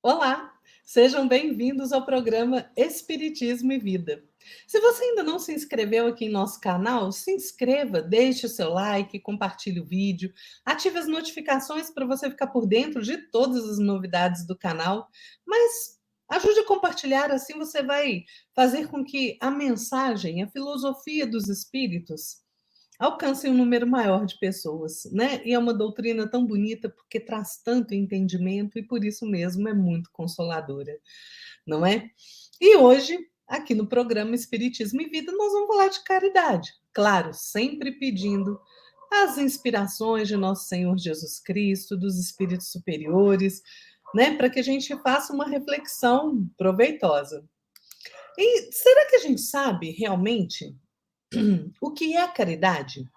Olá, sejam bem-vindos ao programa Espiritismo e Vida. Se você ainda não se inscreveu aqui em nosso canal, se inscreva, deixe o seu like, compartilhe o vídeo, ative as notificações para você ficar por dentro de todas as novidades do canal, mas ajude a compartilhar, assim você vai fazer com que a mensagem, a filosofia dos espíritos alcancem um número maior de pessoas, né? E é uma doutrina tão bonita porque traz tanto entendimento e por isso mesmo é muito consoladora, não é? E hoje, aqui no programa Espiritismo e Vida, nós vamos falar de caridade. Claro, sempre pedindo as inspirações de nosso Senhor Jesus Cristo, dos espíritos superiores, né, para que a gente faça uma reflexão proveitosa. E será que a gente sabe realmente o que é a caridade?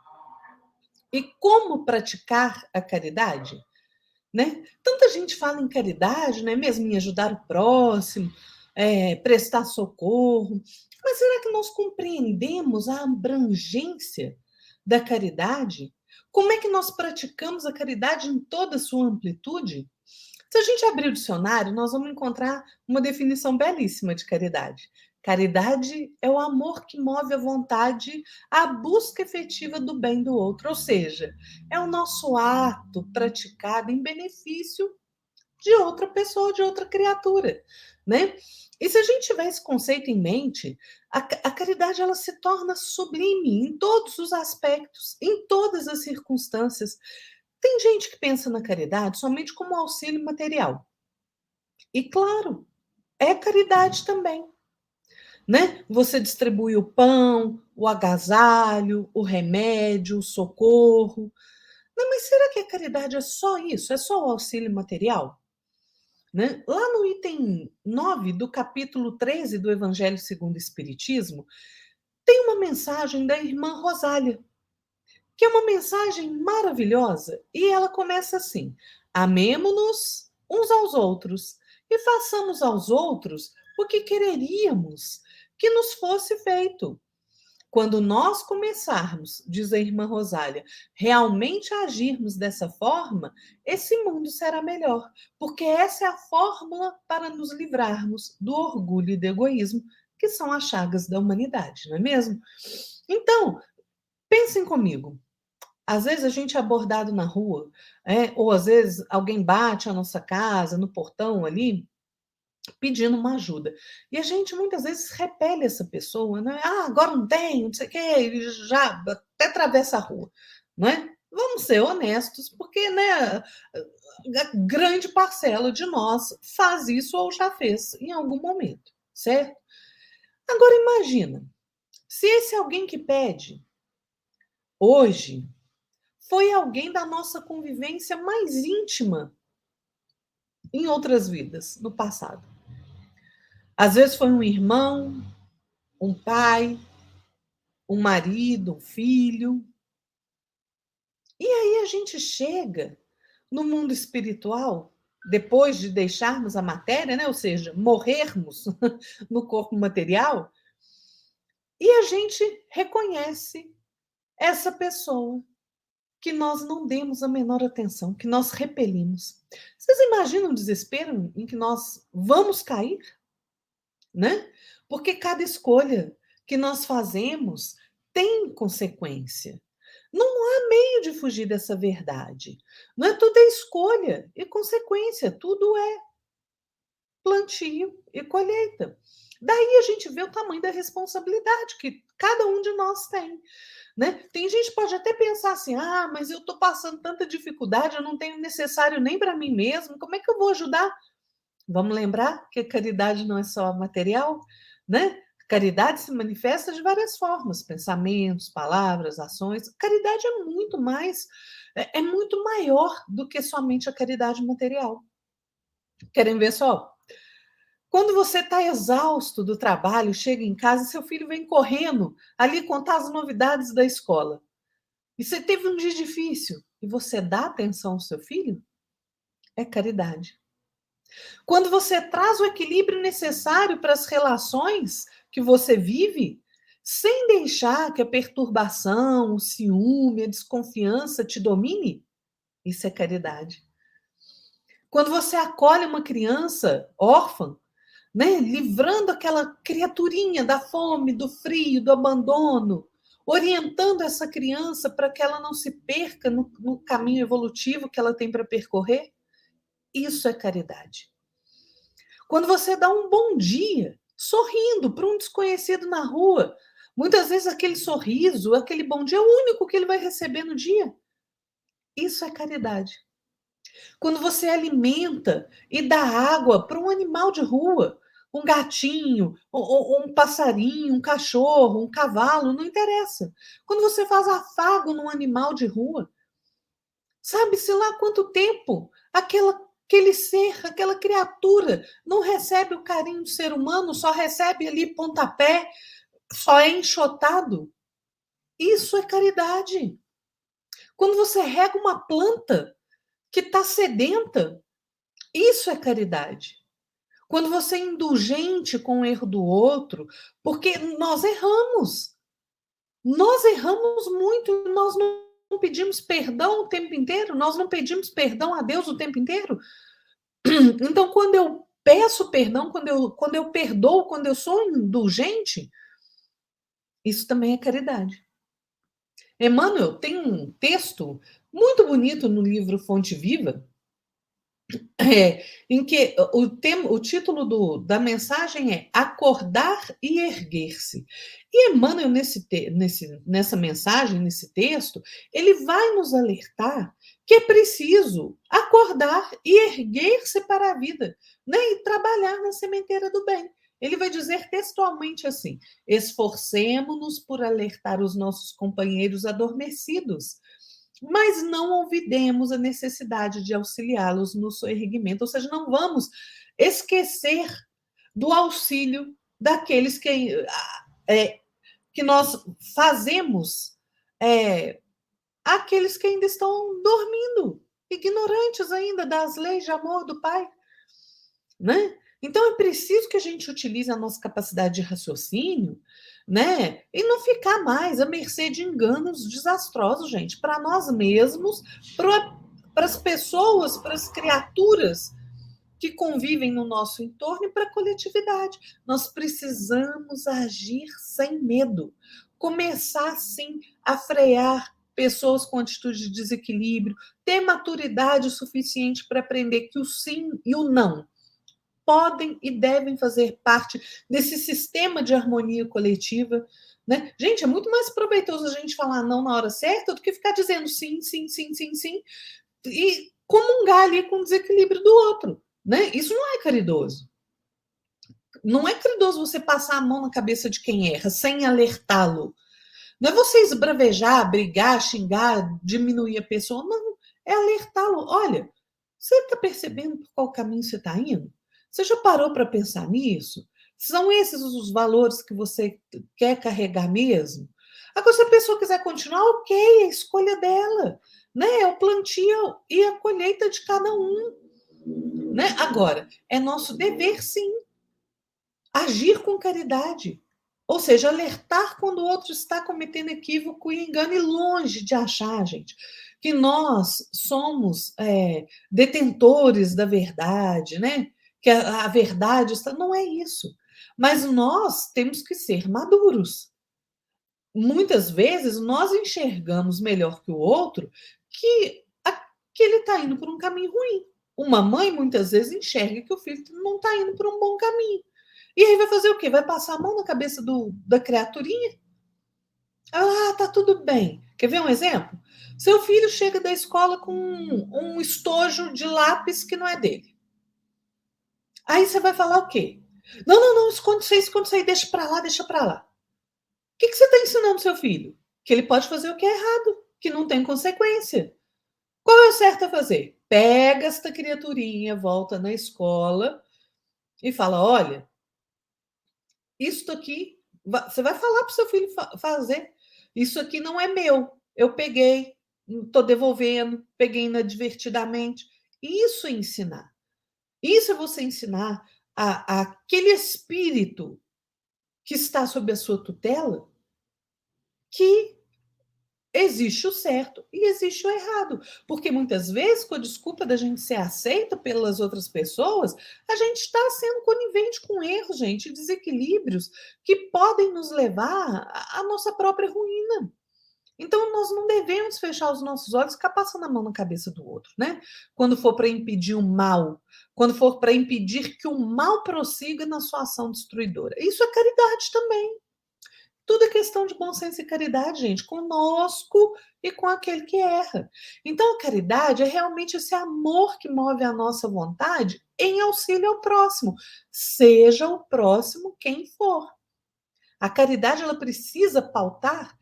E como praticar a caridade? Né? Tanta gente fala em caridade, né? Mesmo em ajudar o próximo, prestar socorro. Mas será que nós compreendemos a abrangência da caridade? Como é que nós praticamos a caridade em toda a sua amplitude? Se a gente abrir o dicionário, nós vamos encontrar uma definição belíssima de caridade. Caridade é o amor que move a vontade à busca efetiva do bem do outro, ou seja, é o nosso ato praticado em benefício de outra pessoa, de outra criatura, né? E se a gente tiver esse conceito em mente, a caridade ela se torna sublime em todos os aspectos, em todas as circunstâncias. Tem gente que pensa na caridade somente como auxílio material. E claro, é caridade também, né? Você distribui o pão, o agasalho, o remédio, o socorro. Não, mas será que a caridade é só isso? É só o auxílio material? Né? Lá no item 9 do capítulo 13 do Evangelho segundo o Espiritismo, tem uma mensagem da irmã Rosália, que é uma mensagem maravilhosa, e ela começa assim: amemo-nos uns aos outros e façamos aos outros o que quereríamos que nos fosse feito. Quando nós começarmos, diz a irmã Rosália, realmente a agirmos dessa forma, esse mundo será melhor, porque essa é a fórmula para nos livrarmos do orgulho e do egoísmo, que são as chagas da humanidade, não é mesmo? Então, pensem comigo. Às vezes a gente é abordado na rua, ou às vezes alguém bate a nossa casa, no portão ali, pedindo uma ajuda. E a gente muitas vezes repele essa pessoa, né? Ah, agora não tem, não sei o quê, e já até atravessa a rua, não é? Vamos ser honestos, porque né, a grande parcela de nós faz isso ou já fez em algum momento, certo? Agora imagina, se esse alguém que pede hoje foi alguém da nossa convivência mais íntima em outras vidas, no passado. Às vezes foi um irmão, um pai, um marido, um filho. E aí a gente chega no mundo espiritual, depois de deixarmos a matéria, né? Ou seja, morrermos no corpo material, e a gente reconhece essa pessoa que nós não demos a menor atenção, que nós repelimos. Vocês imaginam o desespero em que nós vamos cair? Né? Porque cada escolha que nós fazemos tem consequência. Não há meio de fugir dessa verdade. Não é tudo é escolha e consequência, tudo é plantio e colheita. Daí a gente vê o tamanho da responsabilidade que cada um de nós tem. Né? Tem gente que pode até pensar assim: ah, mas eu estou passando tanta dificuldade, eu não tenho necessário nem para mim mesmo, como é que eu vou ajudar? Vamos lembrar que a caridade não é só material, né? Caridade se manifesta de várias formas: pensamentos, palavras, ações. Caridade é muito mais, é muito maior do que somente a caridade material. Querem ver só? Quando você está exausto do trabalho, chega em casa, seu filho vem correndo ali contar as novidades da escola. E você teve um dia difícil e você dá atenção ao seu filho? É caridade. Quando você traz o equilíbrio necessário para as relações que você vive, sem deixar que a perturbação, o ciúme, a desconfiança te domine, isso é caridade. Quando você acolhe uma criança órfã, né, livrando aquela criaturinha da fome, do frio, do abandono, orientando essa criança para que ela não se perca no caminho evolutivo que ela tem para percorrer, isso é caridade. Quando você dá um bom dia, sorrindo para um desconhecido na rua, muitas vezes aquele sorriso, aquele bom dia é o único que ele vai receber no dia. Isso é caridade. Quando você alimenta e dá água para um animal de rua, um gatinho, ou um passarinho, um cachorro, um cavalo, não interessa. Quando você faz afago num animal de rua, sabe-se lá quanto tempo aquele ser, aquela criatura, não recebe o carinho do ser humano, só recebe ali pontapé, só é enxotado. Isso é caridade. Quando você rega uma planta que está sedenta, isso é caridade. Quando você é indulgente com o erro do outro, porque nós erramos muito, nós não pedimos perdão o tempo inteiro, nós não pedimos perdão a Deus o tempo inteiro. Então, quando eu peço perdão, quando eu perdoo, quando eu sou indulgente, isso também é caridade. Emmanuel tem um texto muito bonito no livro Fonte Viva, em que o título da mensagem é Acordar e Erguer-se. E Emmanuel, nessa mensagem, nesse texto, ele vai nos alertar que é preciso acordar e erguer-se para a vida, né? E trabalhar na sementeira do bem. Ele vai dizer textualmente assim: esforcemo-nos por alertar os nossos companheiros adormecidos, mas não olvidemos a necessidade de auxiliá-los no seu erguimento, ou seja, não vamos esquecer do auxílio daqueles que nós fazemos, aqueles que ainda estão dormindo, ignorantes ainda das leis de amor do Pai, né? Então é preciso que a gente utilize a nossa capacidade de raciocínio, né? E não ficar mais à mercê de enganos desastrosos, gente, para nós mesmos, para as pessoas, para as criaturas que convivem no nosso entorno e para a coletividade. Nós precisamos agir sem medo, começar sim a frear pessoas com atitude de desequilíbrio, ter maturidade suficiente para aprender que o sim e o não podem e devem fazer parte desse sistema de harmonia coletiva, né? Gente, é muito mais proveitoso a gente falar não na hora certa do que ficar dizendo sim, sim, sim, sim, sim, e comungar ali com o desequilíbrio do outro, né? Isso não é caridoso. Não é caridoso você passar a mão na cabeça de quem erra sem alertá-lo. Não é você esbravejar, brigar, xingar, diminuir a pessoa, não. É alertá-lo. Olha, você está percebendo por qual caminho você está indo? Você já parou para pensar nisso? São esses os valores que você quer carregar mesmo? Agora, se a pessoa quiser continuar, ok, é a escolha dela, né? É o plantio e a colheita de cada um, né? Agora, é nosso dever, sim, agir com caridade. Ou seja, alertar quando o outro está cometendo equívoco e engano, e longe de achar, gente, que nós somos detentores da verdade, né? Que a verdade está. Não é isso. Mas nós temos que ser maduros. Muitas vezes nós enxergamos melhor que o outro que ele está indo por um caminho ruim. Uma mãe muitas vezes enxerga que o filho não está indo por um bom caminho. E aí vai fazer o quê? Vai passar a mão na cabeça da criaturinha? Ah, tá tudo bem. Quer ver um exemplo? Seu filho chega da escola com um estojo de lápis que não é dele. Aí você vai falar o quê? Não, não, não, esconde isso aí, deixa pra lá, deixa pra lá. O que você está ensinando seu filho? Que ele pode fazer o que é errado, que não tem consequência. Qual é o certo a fazer? Pega esta criaturinha, volta na escola e fala: olha, isso aqui, você vai falar para o seu filho fazer. Isso aqui não é meu. Eu peguei, estou devolvendo, peguei inadvertidamente. Isso é ensinar. Isso é você ensinar aquele espírito que está sob a sua tutela que existe o certo e existe o errado. Porque muitas vezes, com a desculpa da gente ser aceito pelas outras pessoas, a gente está sendo conivente com erros, gente, desequilíbrios que podem nos levar à nossa própria ruína. Então, nós não devemos fechar os nossos olhos e ficar passando a mão na cabeça do outro, né? Quando for para impedir o mal, quando for para impedir que o mal prossiga na sua ação destruidora. Isso é caridade também. Tudo é questão de bom senso e caridade, gente, conosco e com aquele que erra. Então, a caridade é realmente esse amor que move a nossa vontade em auxílio ao próximo, seja o próximo quem for. A caridade ela precisa pautar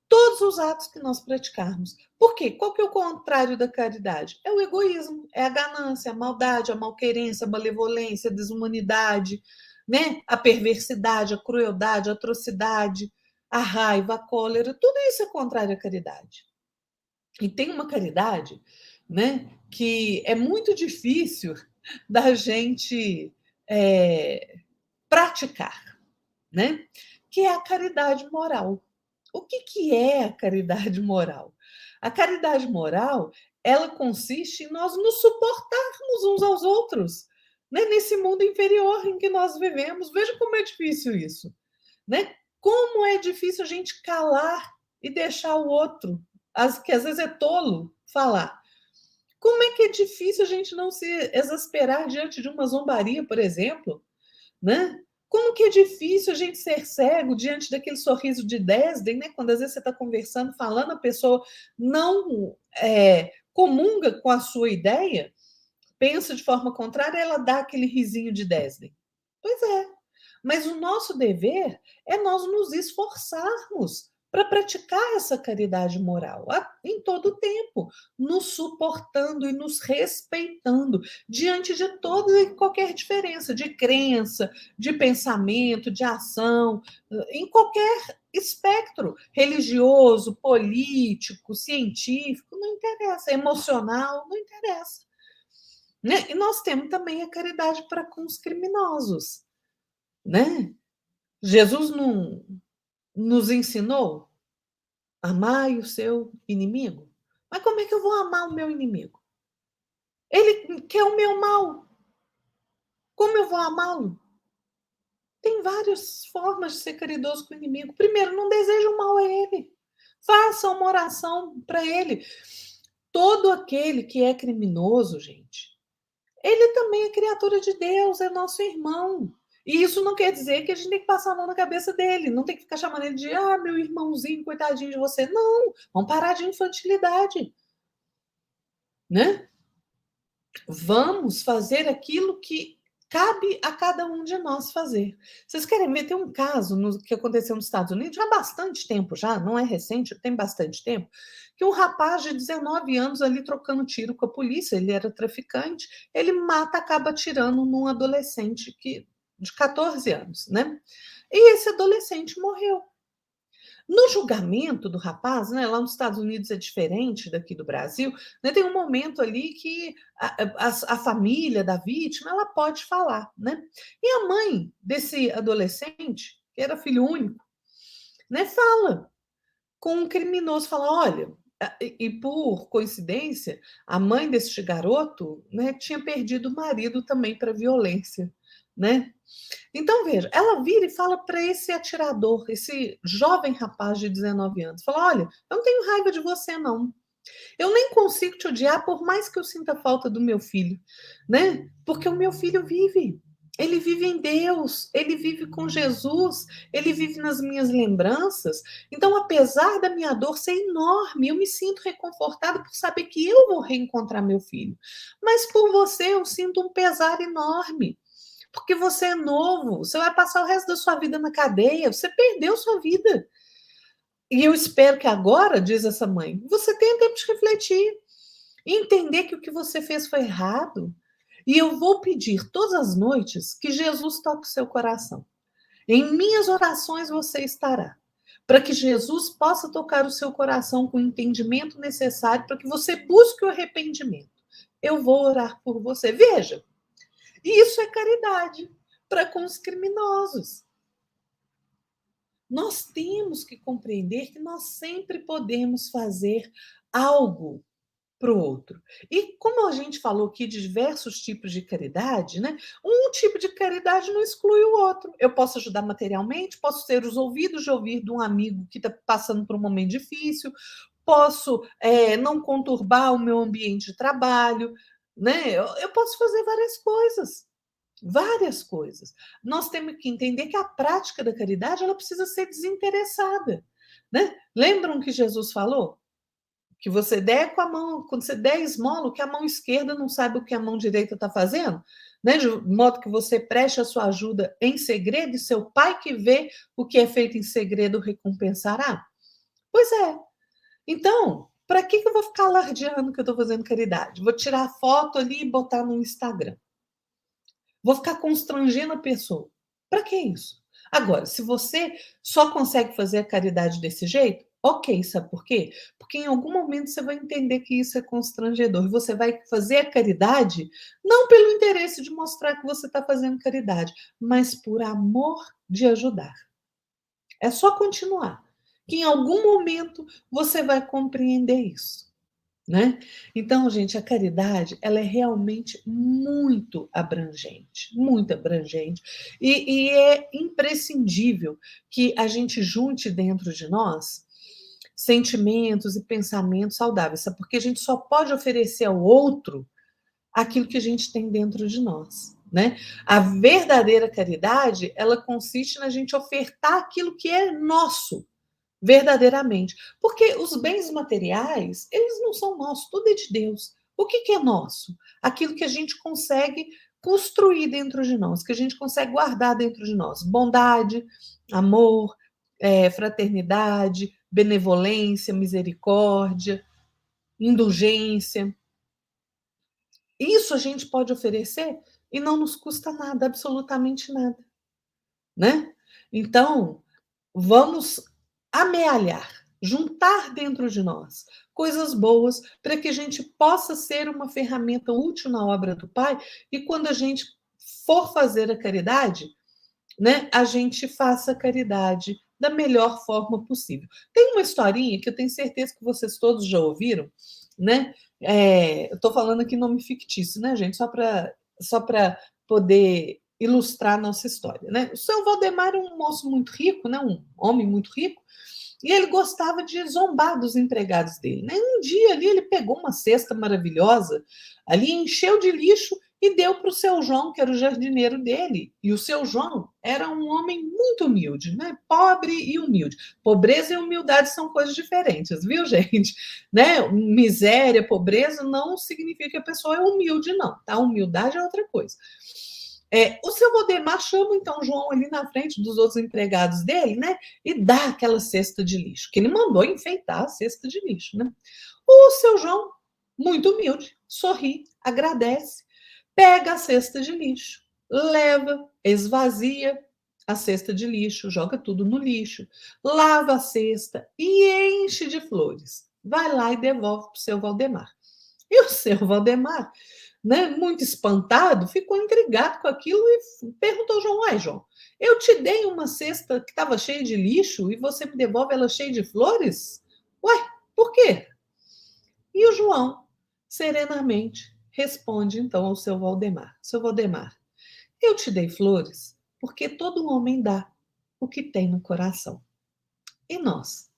todos os atos que nós praticarmos. Por quê? Qual que é o contrário da caridade? É o egoísmo, é a ganância, a maldade, a malquerência, a malevolência, a desumanidade, né? A perversidade, a crueldade, a atrocidade, a raiva, a cólera, tudo isso é contrário à caridade. E tem uma caridade, né, que é muito difícil da gente praticar, né? Que é a caridade moral. O que é a caridade moral? A caridade moral, ela consiste em nós nos suportarmos uns aos outros, né? Nesse mundo inferior em que nós vivemos. Veja como é difícil isso, né? Como é difícil a gente calar e deixar o outro, que às vezes é tolo, falar. Como é que é difícil a gente não se exasperar diante de uma zombaria, por exemplo, né? Como que é difícil a gente ser cego diante daquele sorriso de desdém, né? Quando às vezes você está conversando, falando, a pessoa não comunga com a sua ideia, pensa de forma contrária, ela dá aquele risinho de desdém. Pois é, mas o nosso dever é nós nos esforçarmos para praticar essa caridade moral em todo o tempo, nos suportando e nos respeitando diante de toda e qualquer diferença de crença, de pensamento, de ação, em qualquer espectro, religioso, político, científico, não interessa, emocional, não interessa. Né? E nós temos também a caridade para com os criminosos, né? Jesus não nos ensinou a amar o seu inimigo. Mas como é que eu vou amar o meu inimigo? Ele quer o meu mal. Como eu vou amá-lo? Tem várias formas de ser caridoso com o inimigo. Primeiro, não deseje o mal a ele. Faça uma oração para ele. Todo aquele que é criminoso, gente, ele também é criatura de Deus, é nosso irmão. E isso não quer dizer que a gente tem que passar a mão na cabeça dele, não tem que ficar chamando ele de meu irmãozinho, coitadinho de você. Não, vamos parar de infantilidade, né? Vamos fazer aquilo que cabe a cada um de nós fazer. Vocês querem ver? Tem um caso que aconteceu nos Estados Unidos já há bastante tempo, já, não é recente, tem bastante tempo, que um rapaz de 19 anos ali trocando tiro com a polícia, ele era traficante, ele mata, acaba atirando num adolescente de 14 anos, né? E esse adolescente morreu. No julgamento do rapaz, né, lá nos Estados Unidos é diferente daqui do Brasil, né, tem um momento ali que a família da vítima ela pode falar, né? E a mãe desse adolescente, que era filho único, né, fala com um criminoso, fala, olha, e por coincidência, a mãe deste garoto, né, tinha perdido o marido também para violência, né? Então, veja, ela vira e fala para esse atirador, esse jovem rapaz de 19 anos, fala, olha, eu não tenho raiva de você, não. Eu nem consigo te odiar, por mais que eu sinta falta do meu filho, né? Porque o meu filho vive. Ele vive em Deus, ele vive com Jesus, ele vive nas minhas lembranças. Então, apesar da minha dor ser enorme, eu me sinto reconfortada por saber que eu vou reencontrar meu filho. Mas por você, eu sinto um pesar enorme porque você é novo, você vai passar o resto da sua vida na cadeia, você perdeu sua vida. E eu espero que agora, diz essa mãe, você tenha tempo de refletir, entender que o que você fez foi errado. E eu vou pedir todas as noites que Jesus toque o seu coração. Em minhas orações você estará. Para que Jesus possa tocar o seu coração com o entendimento necessário para que você busque o arrependimento. Eu vou orar por você. Veja, isso é caridade para com os criminosos. nós temos que compreender que nós sempre podemos fazer algo para o outro. E como a gente falou aqui de diversos tipos de caridade, né? Um tipo de caridade não exclui o outro. Eu posso ajudar materialmente, posso ter os ouvidos de ouvir de um amigo que está passando por um momento difícil, posso não conturbar o meu ambiente de trabalho, né? Eu posso fazer várias coisas. Várias coisas. Nós temos que entender que a prática da caridade ela precisa ser desinteressada. Né? Lembram que Jesus falou? Que você der com a mão, quando você der esmola, que a mão esquerda não saiba o que a mão direita está fazendo, né? De modo que você preste a sua ajuda em segredo e seu pai que vê o que é feito em segredo recompensará. Pois é. Então, para que eu vou ficar alardeando que eu estou fazendo caridade? Vou tirar a foto ali e botar no Instagram. Vou ficar constrangendo a pessoa. Para que isso? Agora, se você só consegue fazer a caridade desse jeito, ok, sabe por quê? Porque em algum momento você vai entender que isso é constrangedor. E você vai fazer a caridade não pelo interesse de mostrar que você está fazendo caridade, mas por amor de ajudar. É só continuar. Que em algum momento você vai compreender isso. Né? Então, gente, a caridade ela é realmente muito abrangente, e é imprescindível que a gente junte dentro de nós sentimentos e pensamentos saudáveis, sabe? Porque a gente só pode oferecer ao outro aquilo que a gente tem dentro de nós. Né? A verdadeira caridade ela consiste na gente ofertar aquilo que é nosso, verdadeiramente. Porque os bens materiais, eles não são nossos, tudo é de Deus. O que é nosso? Aquilo que a gente consegue construir dentro de nós, que a gente consegue guardar dentro de nós. Bondade, amor, fraternidade, benevolência, misericórdia, indulgência. Isso a gente pode oferecer e não nos custa nada, absolutamente nada. Né? Então, vamos amealhar, juntar dentro de nós coisas boas para que a gente possa ser uma ferramenta útil na obra do Pai e quando a gente for fazer a caridade, né, a gente faça a caridade da melhor forma possível. Tem uma historinha que eu tenho certeza que vocês todos já ouviram, né? Eu estou falando aqui nome fictício, né, gente? Só para poder ilustrar a nossa história, né? O seu Valdemar era um moço muito rico, né? Um homem muito rico, e ele gostava de zombar dos empregados dele. Né? Um dia ali ele pegou uma cesta maravilhosa, ali encheu de lixo e deu para o seu João, que era o jardineiro dele. E o seu João era um homem muito humilde, né? Pobre e humilde. Pobreza e humildade são coisas diferentes, viu, gente? Né? Miséria, pobreza não significa que a pessoa é humilde, não. Tá? Humildade é outra coisa. O seu Valdemar chama então João ali na frente dos outros empregados dele, né? E dá aquela cesta de lixo, que ele mandou enfeitar a cesta de lixo, né? O seu João, muito humilde, sorri, agradece, pega a cesta de lixo, leva, esvazia a cesta de lixo, joga tudo no lixo, lava a cesta e enche de flores. Vai lá e devolve para o seu Valdemar. E o seu Valdemar, né, muito espantado, ficou intrigado com aquilo e perguntou ao João: Uai, João, eu te dei uma cesta que estava cheia de lixo e você me devolve ela cheia de flores? Uai, por quê? E o João, serenamente, responde então ao seu Valdemar: Seu Valdemar, eu te dei flores porque todo homem dá o que tem no coração. E nós?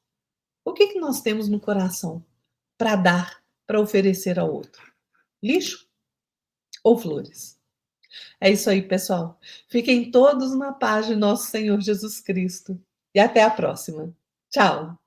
O que nós temos no coração para dar, para oferecer ao outro? Lixo ou flores? É isso aí, pessoal. Fiquem todos na paz de nosso Senhor Jesus Cristo. E até a próxima. Tchau.